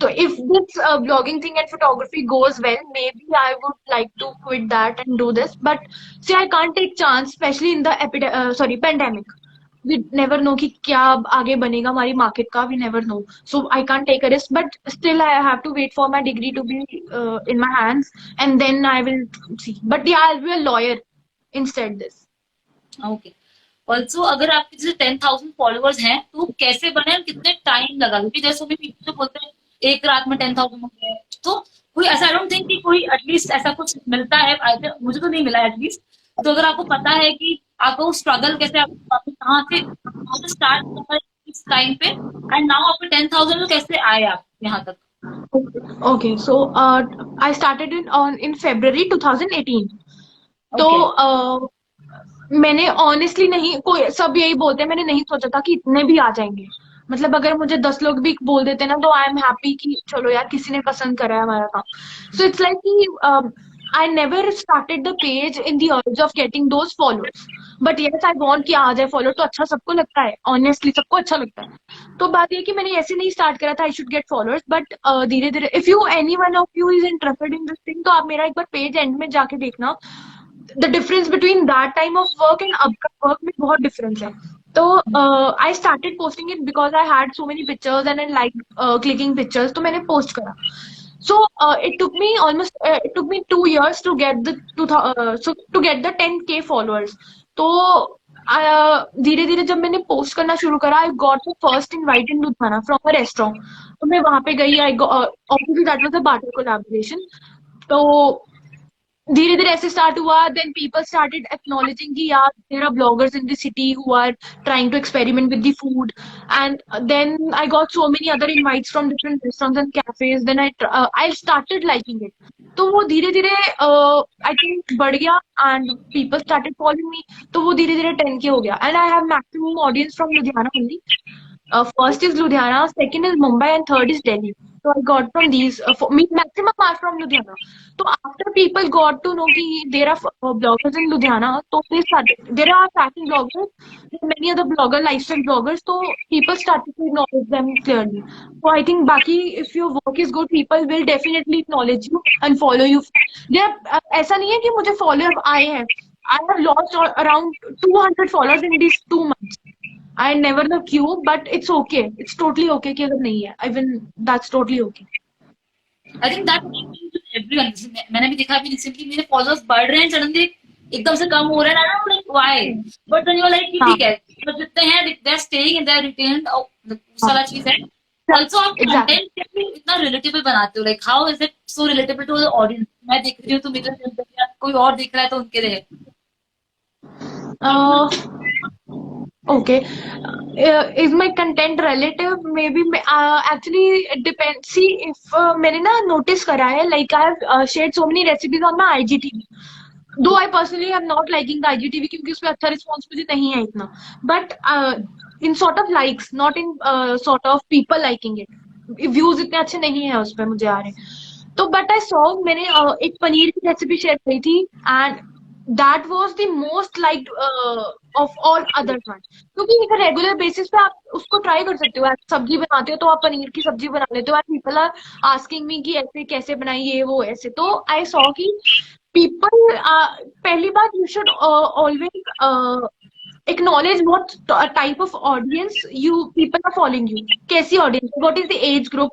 So if this blogging thing and photography goes well, maybe I would like to quit that and do this. But see, I can't take chance, especially in the pandemic. We never know कि क्या आगे बनेगा हमारी market का. We never know. So I can't take a risk. But still, I have to wait for my degree to be in my hands, and then I will see. But yeah, I'll be a lawyer instead this. Okay. Also अगर आपके जैसे 10,000 followers हैं तो कैसे बने और कितने time लगा? क्योंकि जैसे भी पीपल बोलते हैं एक रात में 10,000 हो गए, तो कोई ऐसा आई डोंट थिंक कि कोई एटलीस्ट ऐसा कुछ मिलता है, मुझे तो नहीं मिला एटलीस्ट। तो अगर आपको पता है कि आपको स्ट्रगल कैसे, आपको कहाँ से स्टार्ट करना है इस टाइम पे, एंड नाउ आपके 10,000 तो कैसे आए आप यहाँ तक? Okay, so I started in February 2018. तो मैंने ऑनेस्टली नहीं, कोई सब यही बोलते हैं, मैंने नहीं सोचा था कि इतने भी आ जाएंगे. मतलब अगर मुझे 10 लोग भी बोल देते ना तो आई एम हैप्पी कि चलो यार किसी ने पसंद करा है हमारा काम. सो इट्स लाइक कि I never started the page in the urge of getting those followers. But yes I want कि आ जाए फॉलो, तो अच्छा सबको लगता है, ऑनेस्टली सबको अच्छा लगता है. तो बात ये कि मैंने ऐसे नहीं स्टार्ट करा था I should get followers. But धीरे धीरे if you any one of you is interested in this thing, तो आप मेरा एक बार पेज एंड में जाके देखना. The difference between that time of work and अब का वर्क में बहुत डिफरेंस है. तो I started posting it because I had so many pictures and I like clicking pictures, तो मैंने पोस्ट करा. So it took me 2 years to get the 10K followers. तो धीरे धीरे जब मैंने पोस्ट करना शुरू करा, आई got the first invite in Ludhiana from a restaurant. तो मैं वहां पे गई. Obviously that was a barter collaboration. तो धीरे धीरे ऐसे स्टार्ट हुआ. देन पीपल स्टार्टेड एक्नॉलेजिंग कि यार there are bloggers in the city who are trying to experiment with the food. And then I got so many other invites from different restaurants and cafes. Then I started liking it. तो वो धीरे धीरे I think बढ़ गया and people started following me. तो वो धीरे धीरे 10K हो गया. And I have maximum audience from Ludhiana only. First is Ludhiana, second is Mumbai, and third is Delhi. So I got from these. Maximum are from Ludhiana. So after people got to know that there are bloggers in Ludhiana, so they started. There are fashion bloggers, there are many other bloggers, lifestyle bloggers. So people started to acknowledge them clearly. So I think Baki, if your work is good, people will definitely acknowledge you and follow you. There, ऐसा नहीं है कि मुझे follower आए हैं. I have lost around 200 followers in these 2 months. I never know क्यों, but it's okay. It's totally okay कि अगर नहीं है. Even that's totally okay. I think that everyone, मैंने भी देखा अभी रिसेंटली मेरे फॉलोअर्स बढ़ रहे हैं, सडनली एकदम से कम हो रहे हैं, I like why, but then you are like ठीक है, तो जितने हैं they are staying and they are retained, सारा चीज है. ऑल्सो आप कंटेंट इतना रिलेटेबल बनाते हो, like how is it so relatable to the audience? मैं देख रही हूँ तो मेरे कोई और देख रहा है तो उनके रहे. Okay. Is my content relative? Maybe actually it depends. See, if मैंने ना notice करा है, like I have shared so many recipes on my IGTV. Though I personally am not liking the IGTV क्योंकि उसमें अच्छा response मुझे नहीं है इतना. But in sort of likes, not in sort of people liking it. Views इतने अच्छे नहीं है उसपे मुझे आ रहे. तो but I saw, मैंने एक पनीर की रेसिपी शेयर करी थी and that was the most liked of all other ones. क्योंकि एक रेगुलर बेसिस पे आप उसको ट्राई कर सकते हो. आप सब्जी बनाते हो तो आप पनीर की सब्जी बना लेते हो. पीपल आर आस्किंग मी कि ऐसे कैसे बनाई ये वो ऐसे. तो आई सॉ कि पीपल, पहली बात you should always acknowledge what type of audience people are following you. कैसी audience, what is the age group,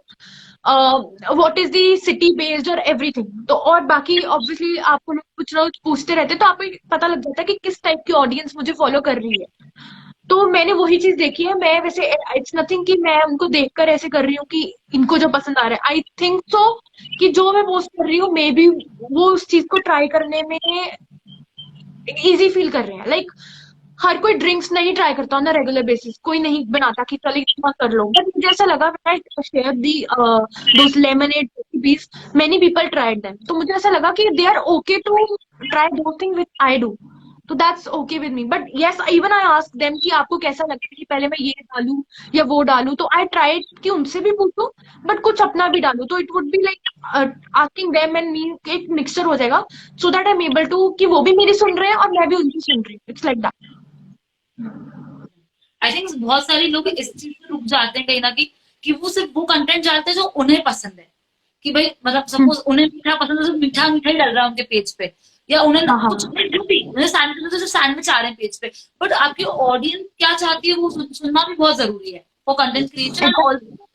what is the city based और everything. तो और बाकी obviously आपको लोग कुछ ना कुछ पूछते रहते, तो आपको पता लग जाता है कि किस टाइप की ऑडियंस मुझे फॉलो कर रही है. तो मैंने वही चीज देखी है. मैं वैसे इट्स नथिंग कि मैं उनको देखकर ऐसे कर रही हूँ कि इनको जो पसंद आ रहा है. आई थिंक सो कि जो मैं पोस्ट कर रही हूँ मे बी वो उस चीज को ट्राई करने में इजी फील कर रहे हैं. लाइक हर कोई ड्रिंक्स नहीं ट्राई करता ऑन रेगुलर बेसिस. कोई नहीं बनाता कि चलो इतना कर लो. बट मुझे ऐसा लगा when I share the those lemonade recipes, many people tried them. तो मुझे ऐसा लगा कि they are okay to try those thing which I do. तो that's okay with me. But yes, even I ask them कि आपको कैसा लगता है कि पहले मैं ये डालूं या वो डालूं. तो आई ट्राइड कि उनसे भी पूछूं बट कुछ अपना भी डालूं. तो it would be like asking them and me, एक मिक्सचर हो जाएगा so that I am able to कि वो भी मेरी सुन रहे हैं और मैं भी उनकी सुन रही हूँ. It's like that. I think बहुत सारे लोग इस चीज में रुक जाते हैं कहीं ना कहीं कि वो सिर्फ वो कंटेंट डालते हैं जो उन्हें पसंद है, कि भाई मतलब सपोज उन्हें मीठा पसंद है तो मीठा मीठा ही डल रहा है उनके पेज पे, या उन्हें हाँ हाँ कुछ जो भी उन्हें सैंडविच तो सैंडविच आ रहे हैं पेज पे. बट आपकी ऑडियंस क्या चाहती है वो सुनना भी बहुत जरूरी है for content creation and also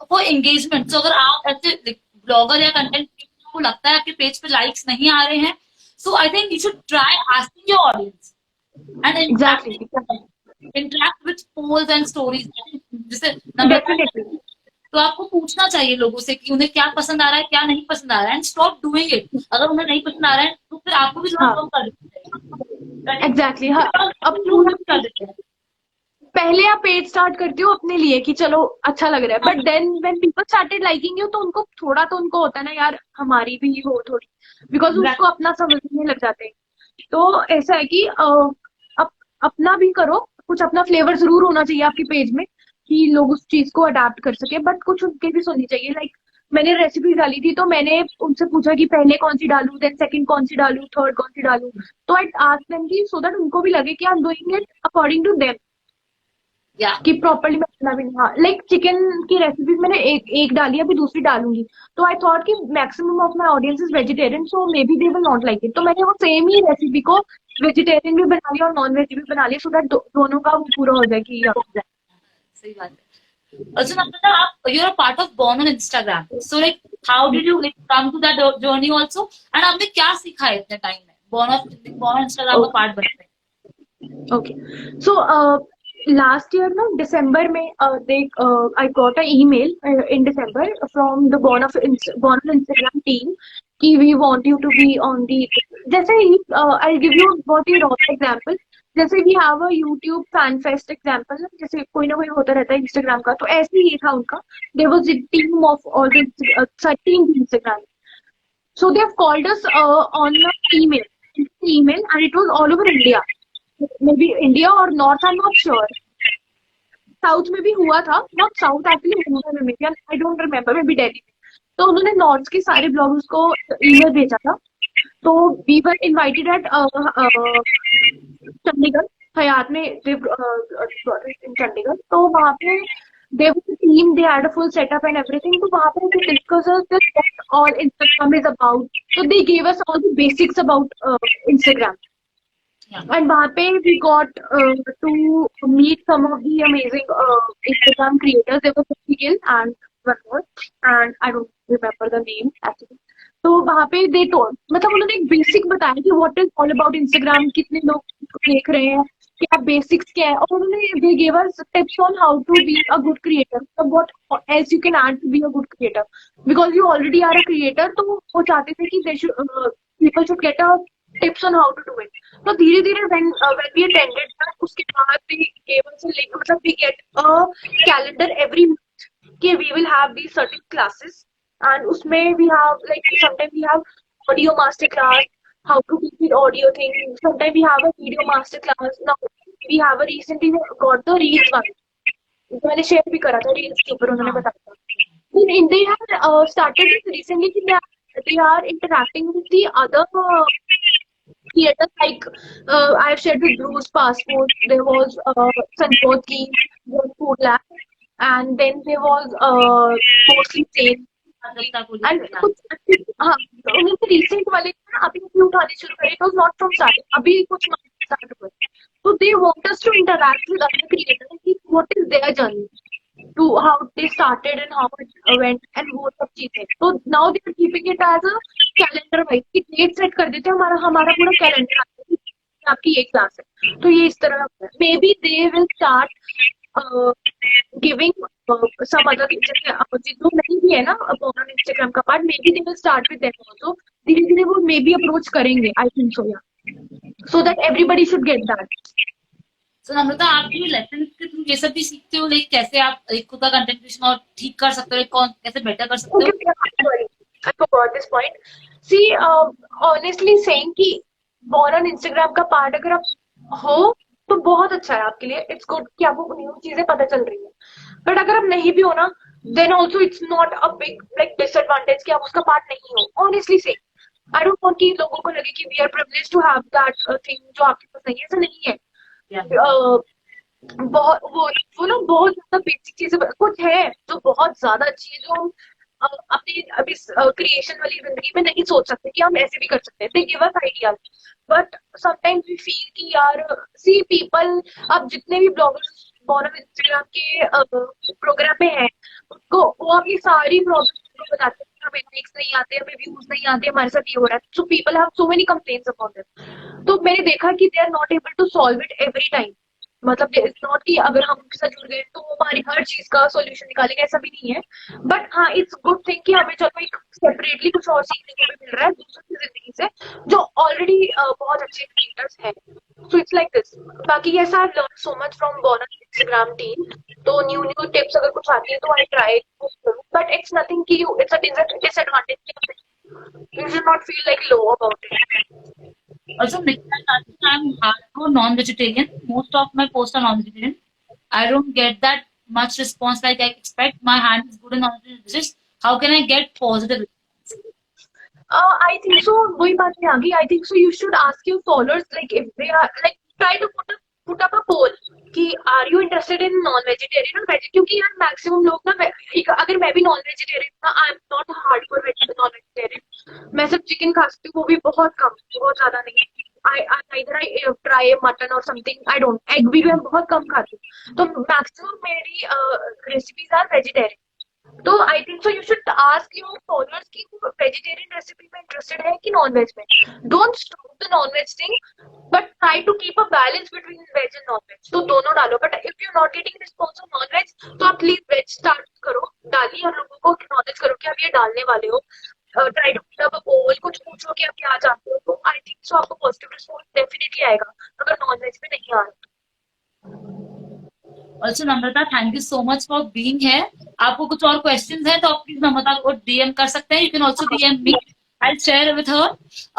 for engagement. तो अगर आप ऐसे ब्लॉगर या कंटेंट क्रिएटर को लगता है आपके पेज पे लाइक्स नहीं आ रहे हैं, so I think you should try asking your audience and exactly. Interact with polls and stories. जैसे नंबर डेफिनेटली. तो आपको पूछना चाहिए लोगों से कि उन्हें क्या पसंद आ रहा है क्या नहीं पसंद आ रहा है, एंड स्टॉप डूइंग इट. अगर उन्हें नहीं पसंद आ रहा है तो फिर आपको भी थोड़ा हाँ कम कर देना चाहिए. एग्जैक्टली. हाँ, अब लोग कर देते हैं. पहले आप पेज स्टार्ट करते हो अपने लिए कि चलो अच्छा लग रहा है, but then when people started liking you तो उनको थोड़ा तो उनको होता है ना यार हमारी भी हो थोड़ी, बिकॉज उसको अपना समझने लग जाते हैं. तो ऐसा है कि अपना भी करो, कुछ अपना फ्लेवर जरूर होना चाहिए आपके पेज में कि लोग उस चीज को अडाप्ट कर सके, बट कुछ उनके भी सुननी चाहिए. लाइक मैंने रेसिपी डाली थी तो मैंने उनसे पूछा कि पहले कौन सी डालूं, देन सेकंड कौन सी डालूं, थर्ड कौन सी डालूं. तो आई आस्क देम कि सो दैट उनको भी लगे कि I am doing it according to them, या कि प्रॉपरली मैं अपना भी नहीं. हाँ, लाइक चिकन की रेसिपीज मैंने एक डाली, अभी दूसरी डालूंगी. तो आई थॉट कि maximum of my audience is vegetarian so may be they will not like it. तो मैंने वो सेम ही रेसिपी को वेजिटेरियन भी बना लिया और नॉन वेज भी बना लिया सो दैट दोनों का वो पूरा हो जाए कि सही बात है. Also, Namrata, you're a part of Born on Instagram. So, like, how did you like come to that journey also? And आपने क्या सीखा है इतने टाइम में Born on Instagram का पार्ट बनने में? Okay. So, last year, no, December में, I got an email in December from the Born on Instagram team कि we want you to be on the. जैसे I'll give you बहुत ही raw example. जैसे we have a YouTube fan fest example, जैसे कोई ना कोई होता रहता है Instagram का, तो ऐसे ही था उनका. There was a team of all the team Instagram. So they have called us on an email, and it was all over India. Maybe India or North, I'm not sure. South में भी हुआ था, not south actually, Mumbai में may be, I don't remember, may be Delhi में. तो उन्होंने north के सारे ब्लॉगर्स को ईमेल भेजा था. तो we were invited at Chandigarh, Hyatt में इन चंडीगढ़. तो वहाँ पे they were a team, they had a full setup and everything. तो वहाँ पे they discussed us what all Instagram is about. So they gave us all the basics about Instagram. And वहाँ पे we got to meet some of the amazing Instagram creators. There was Gill and one more, and I don't remember the name actually. तो वहाँ पे they told, मतलब उन्होंने एक basic बताया कि what is all about Instagram, कितने लोग देख रहे हैं, क्या बेसिक्स क्या है, और उन्होंने they gave us tips on how to be a good creator. So what else you can add to be a good creator, because you already are a creator. तो वो चाहते थे कि they should people should get a tips on how to do it. तो धीरे धीरे when we attended that, उसके बाद we gave us a link, मतलब we get a calendar every month कि we will have these certain classes, and उसमें we have like sometimes we have audio master class, how to do the audio thing. Sometimes we have a video master class. Now we have a recently got the reels one. मैंने share भी करा था reels के ऊपर, उन्होंने बताया. Then they have started this recently कि they are interacting with the other theaters, like I have shared with Bruce Passport. There was Sanpoti, there was Food Lab, and then there was mostly same. And कुछ हाँ, उन्होंने recent वाले ना अभी भी उठाने शुरू करे. It was not from starting, अभी कुछ start हुए. So they want us to interact with other creators, कि what is their journey, to how they started and how it went and वो सब चीजें. So now they are keeping it as a calendar wise, कि date set कर देते हैं, हमारा पूरा calendar आता है कि आपकी ये क्लास है. तो ये इस तरह है. Maybe they will start giving some other, जैसे जो नहीं भी है ना अपॉन Instagram का part, maybe they will start with them also. धीरे धीरे वो मे बी अप्रोच करेंगे, I think so, yeah. So that everybody should get that. So नम्रता, आप ये लेसन के थ्रू ये सब भी सीखते हो, लाइक कैसे आप एक खुद का कंटेंट क्रिएशन और ठीक कर सकते हो, कौन कैसे बेटर कर सकते हो? Okay, sorry, I forgot this point. See, honestly saying कि बॉर्न ऑन इंस्टाग्राम का पार्ट अगर आप हो तो बहुत अच्छा है आपके लिए, इट्स गुड कि आपको न्यू चीजें पता चल रही है। बट अगर आप नहीं भी हो ना, then also it's not a big like disadvantage कि आप उसका पार्ट नहीं हो, ऑनेस्टली से। आई डोंट वांट कि लोगों को लगे कि we are privileged to have that thing जो आपके पास नहीं है, ऐसा नहीं है। Yeah. बहुत वो ना बहुत ज्यादा बेसिक चीजें कुछ है जो बहुत ज्यादा अच्छी है, जो हम अपनी अभी क्रिएशन वाली जिंदगी में नहीं सोच सकते कि हम ऐसे भी कर सकते हैं। They give us ideas, but sometimes we feel कि यार सी पीपल, अब जितने भी ब्लॉगर्स बॉर्न इंस्टाग्राम के प्रोग्राम में हैं, उनको वो अपनी सारी प्रॉब्लम बताते हैं कि हमें लाइक्स नहीं आते, हमें व्यूज नहीं आते, हमारे साथ ये हो रहा है। So people have so many complaints about it. तो मैंने देखा कि they are not able to solve it every time. मतलब इट्स नॉट कि अगर हम उनके साथ जुड़ गए तो वो हमारी हर चीज का सॉल्यूशन निकालेंगे, ऐसा भी नहीं है। बट हाँ, इट्स गुड थिंग कि हमें चलो एक सेपरेटली कुछ और सीखने को भी मिल रहा है दूसरों की जिंदगी से, जो ऑलरेडी बहुत अच्छे क्रिएटर्स हैं। So it's like this. बाकी yes, I have learn so much from born Instagram team. तो न्यू न्यू टिप्स अगर कुछ आती है तो I try, but it's nothing कि you it's a disadvantage. You should not feel like low about it. Also, Nikita, I'm hardcore non-vegetarian. Most of my posts are non-vegetarian. I don't get that much response like I expect. My hand is good in non-vegetarian dishes. How can I get positive response? I think so. वही बात में आ गई. I think so. You should ask your followers like if they are like try to put up a poll कि are you interested in non-vegetarian or vegetarian, क्योंकि यार maximum लोग ना, अगर मैं भी non-vegetarian ना, I am not a hardcore non-vegetarian. मैं सिर्फ चिकन खा सकती हूँ, वो भी बहुत कम, बहुत ज्यादा नहीं. I try mutton or something. I don't. Egg भी मैं बहुत कम खाती हूँ. तो मैक्सिमम मेरी रेसिपीज आर वेजिटेरियन. तो I think so you should ask your followers कि वो वेजिटेरियन रेसिपी में इंटरेस्टेड है कि नॉन वेज में. Don't stop the non veg thing, but try to keep a balance between veg and non veg. तो दोनों डालो. But if you not getting response on non veg, तो आप please veg start करो, डालिए और लोगों को नॉलेज करो कि आप ये डालने वाले हो. Try to put up a poll, कुछ पूछो कि आप क्या चाहते हो. तो आई थिंक सो आपको पॉजिटिव रिस्पॉन्स डेफिनेटली आएगा अगर नॉन वेज में नहीं आ रहा. Also, Namrata, thank you so much for being here. आपको कुछ और questions हैं तो आप प्लीज नम्रता को DM कर सकते हैं. You can also DM me. I'll share with her.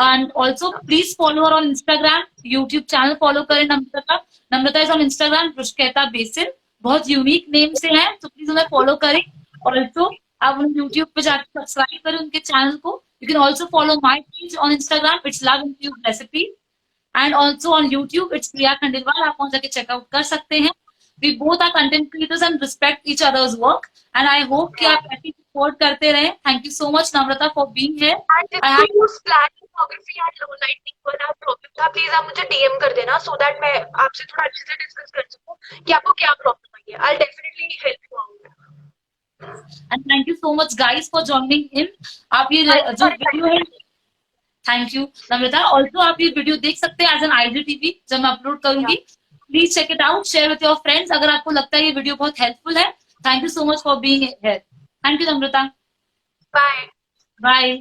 And also, please follow her on Instagram, YouTube channel follow करें नम्रता का. नम्रता is on Instagram, रुष्केता बेसिल. बहुत यूनिक नेम से है, तो प्लीज उन्हें फॉलो करें. Also, आप उन्हें YouTube पे जाकर सब्सक्राइब करें उनके चैनल को. You can also follow my page on Instagram. It's Love Infused Recipe. And also on YouTube, it's Priya Khandelwal. आप वहां जाके चेकआउट कर सकते हैं. We both are content creators and respect each other's work. And I hope कि आप ऐसी support करते रहें. Thank you so much, Namrata, for being here. And if you use flat photography and low lighting वाला problem था, please आप मुझे DM कर देना, सो दैट मैं आपसे थोड़ा अच्छे से डिस्कस कर सकूं कि आपको क्या प्रॉब्लम आई है. I'll definitely help you out. And thank you so much, guys, for joining in. आप ये जो वीडियो है, थैंक यू नम्रता. ऑल्सो आप ये वीडियो देख सकते हैं एज एन IGTV जब मैं अपलोड करूंगी. Please check it out, share with your friends अगर आपको लगता है ये वीडियो बहुत हेल्पफुल है. Thank you so much for being here. Thank you Namrata. Bye. Bye.